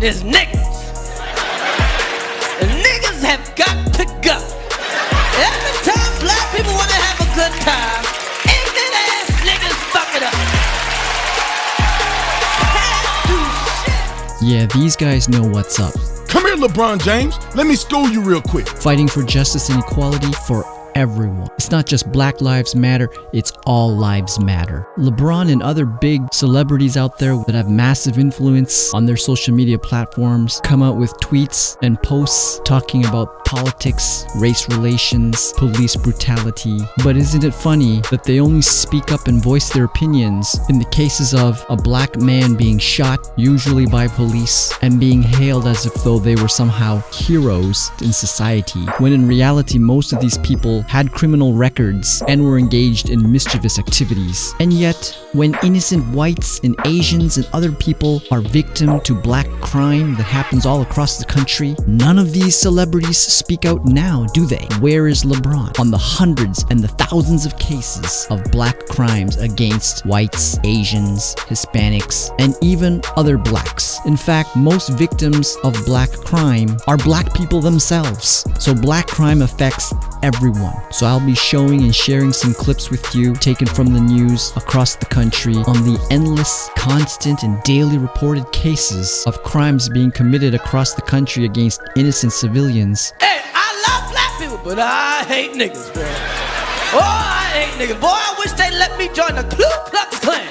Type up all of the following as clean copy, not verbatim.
is niggas. And niggas have got to go. Every time black people want to have a good time, ignorant ass niggas fuck it up. Can't do shit. Yeah, these guys know what's up. Come here, LeBron James. Let me school you real quick. Fighting for justice and equality for everyone. It's not just Black Lives Matter, it's all lives matter. LeBron and other big celebrities out there that have massive influence on their social media platforms come out with tweets and posts talking about politics, race relations, police brutality. But isn't it funny that they only speak up and voice their opinions in the cases of a black man being shot, usually by police, and being hailed as if though they were somehow heroes in society, when in reality most of these people had criminal records and were engaged in mischievous activities. And yet, when innocent whites and Asians and other people are victim to black crime that happens all across the country, none of these celebrities speak out now, do they? Where is LeBron on the hundreds and the thousands of cases of black crimes against whites, Asians, Hispanics, and even other blacks? In fact, most victims of black crime are black people themselves. So black crime affects everyone. So I'll be showing and sharing some clips with you taken from the news across the country on the endless, constant, and daily reported cases of crimes being committed across the country against innocent civilians. Hey, I love black people, but I hate niggas, boy. Oh, I hate niggas. Boy, I wish they let me join the Ku Klux Klan.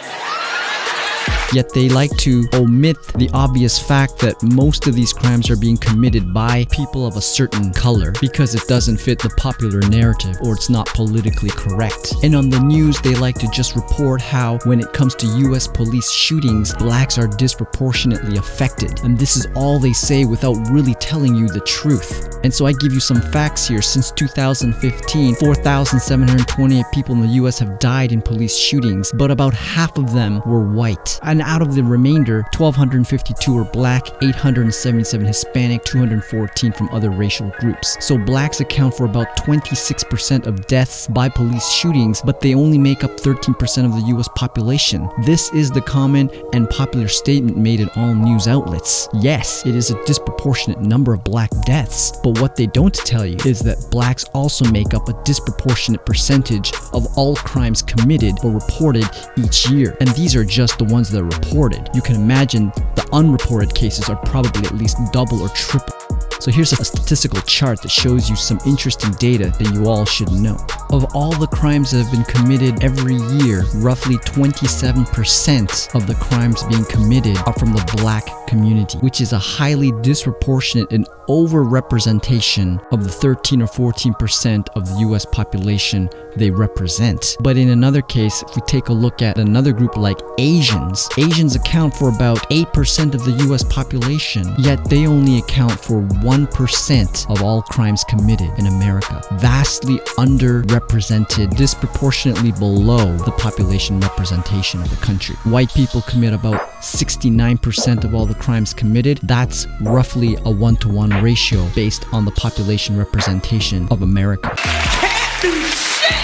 Yet they like to omit the obvious fact that most of these crimes are being committed by people of a certain color because it doesn't fit the popular narrative or it's not politically correct. And on the news, they like to just report how when it comes to US police shootings, blacks are disproportionately affected. And this is all they say without really telling you the truth. And so I give you some facts here. Since 2015, 4,728 people in the US have died in police shootings, but about half of them were white. And out of the remainder, 1,252 were black, 877 Hispanic, 214 from other racial groups. So blacks account for about 26% of deaths by police shootings, but they only make up 13% of the US population. This is the common and popular statement made in all news outlets. Yes, it is a disproportionate number of black deaths, but what they don't tell you is that blacks also make up a disproportionate percentage of all crimes committed or reported each year. And these are just the ones that are reported. You can imagine the unreported cases are probably at least double or triple. So here's a statistical chart that shows you some interesting data that you all should know. Of all the crimes that have been committed every year, roughly 27% of the crimes being committed are from the black community, which is a highly disproportionate and overrepresentation of the 13 or 14% of the US population they represent. But in another case, if we take a look at another group like Asians account for about 8% of the US population, yet they only account for 1% of all crimes committed in America. Vastly underrepresented, disproportionately below the population representation of the country. White people commit about 69% of all the crimes committed. That's roughly a 1-to-1 ratio based on the population representation of America. Can't do shit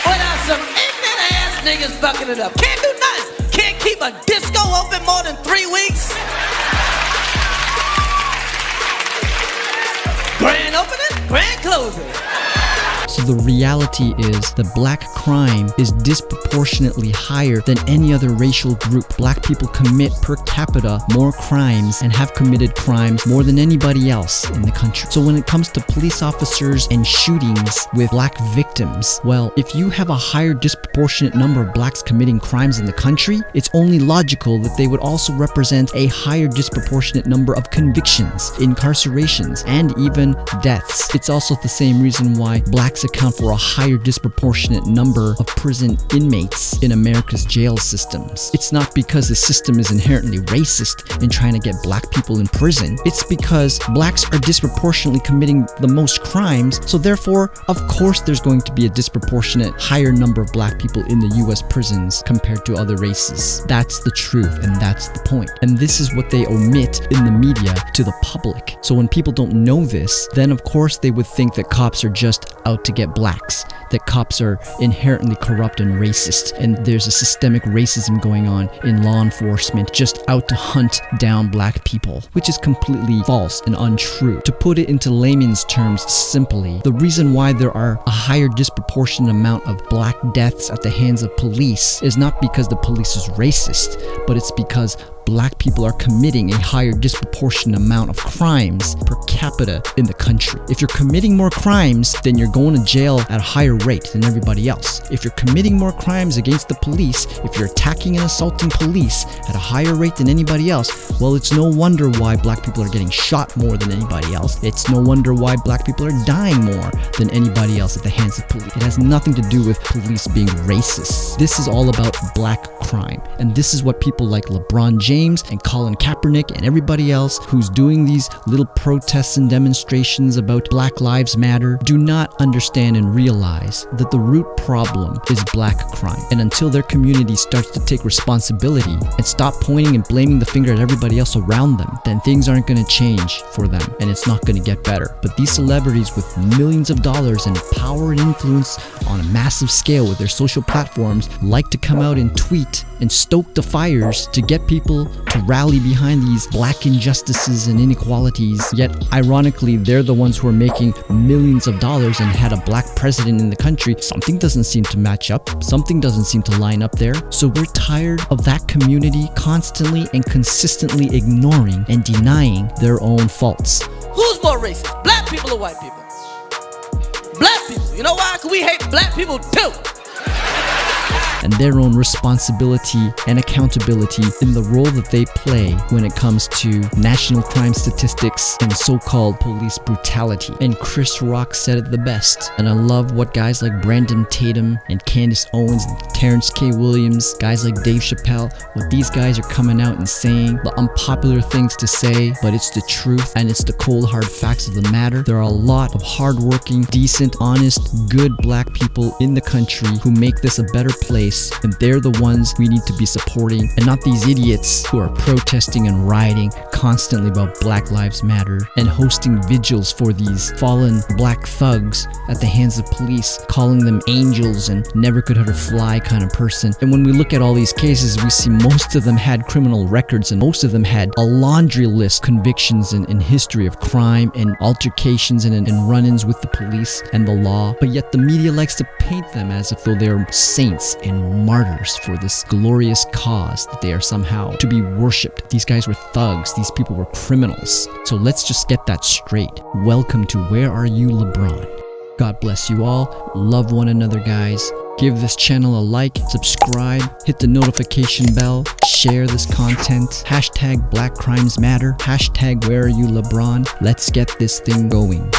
without some ignorant ass niggas fucking it up. Can't do nothing. Can't keep a disco open more than 3 weeks. Grand opening, grand closing. So the reality is that black crime is disproportionately higher than any other racial group. Black people commit per capita more crimes and have committed crimes more than anybody else in the country. So when it comes to police officers and shootings with black victims, well, if you have a higher disproportionate number of blacks committing crimes in the country, it's only logical that they would also represent a higher disproportionate number of convictions, incarcerations, and even deaths. It's also the same reason why blacks account for a higher disproportionate number of prison inmates in America's jail systems. It's not because the system is inherently racist and trying to get black people in prison. It's because blacks are disproportionately committing the most crimes, so therefore, of course, there's going to be a disproportionate higher number of black people in the US prisons compared to other races. That's the truth, and that's the point. And this is what they omit in the media to the public. So when people don't know this, then of course they would think that cops are just out to get blacks, that cops are inherently corrupt and racist, and there's a systemic racism going on in law enforcement just out to hunt down black people, which is completely false and untrue. To put it into layman's terms simply, the reason why there are a higher disproportionate amount of black deaths at the hands of police is not because the police is racist, but it's because black people are committing a higher disproportionate amount of crimes per capita in the country. If you're committing more crimes, then you're going to jail at a higher rate than everybody else. If you're committing more crimes against the police, if you're attacking and assaulting police at a higher rate than anybody else, well, it's no wonder why black people are getting shot more than anybody else. It's no wonder why black people are dying more than anybody else at the hands of police. It has nothing to do with police being racist. This is all about black crime. And this is what people like LeBron James and Colin Kaepernick and everybody else who's doing these little protests and demonstrations about Black Lives Matter do not understand and realize that the root problem is black crime. And until their community starts to take responsibility and stop pointing and blaming the finger at everybody else around them, then things aren't going to change for them and it's not going to get better. But these celebrities with millions of dollars and power and influence on a massive scale with their social platforms like to come out and tweet and stoke the fires to get people to rally behind these black injustices and inequalities. Yet ironically, they're the ones who are making millions of dollars and had a black president in the country. Something doesn't seem to match up. Something doesn't seem to line up there. So we're tired of that community constantly and consistently ignoring and denying their own faults. Who's more racist, black people or white people? Black people. You know why? Because we hate black people too. And their own responsibility and accountability in the role that they play when it comes to national crime statistics and so-called police brutality. And Chris Rock said it the best. And I love what guys like Brandon Tatum and Candace Owens and Terrence K. Williams, guys like Dave Chappelle, what these guys are coming out and saying, the unpopular things to say, but it's the truth and it's the cold hard facts of the matter. There are a lot of hardworking, decent, honest, good black people in the country who make this a better place, and they're the ones we need to be supporting, and not these idiots who are protesting and rioting constantly about Black Lives Matter and hosting vigils for these fallen black thugs at the hands of police, calling them angels and never could hurt a fly kind of person. And when we look at all these cases, we see most of them had criminal records and most of them had a laundry list convictions in history of crime and altercations and run-ins with the police and the law. But yet the media likes to paint them as if though they're saints and martyrs for this glorious cause, that they are somehow to be worshipped. These guys were thugs. These people were criminals. So let's just get that straight. Welcome to Where Are You, LeBron? God bless you all. Love one another, guys. Give this channel a like, subscribe, hit the notification bell, share this content. Hashtag Black Crimes Matter. Hashtag Where Are You, LeBron? Let's get this thing going.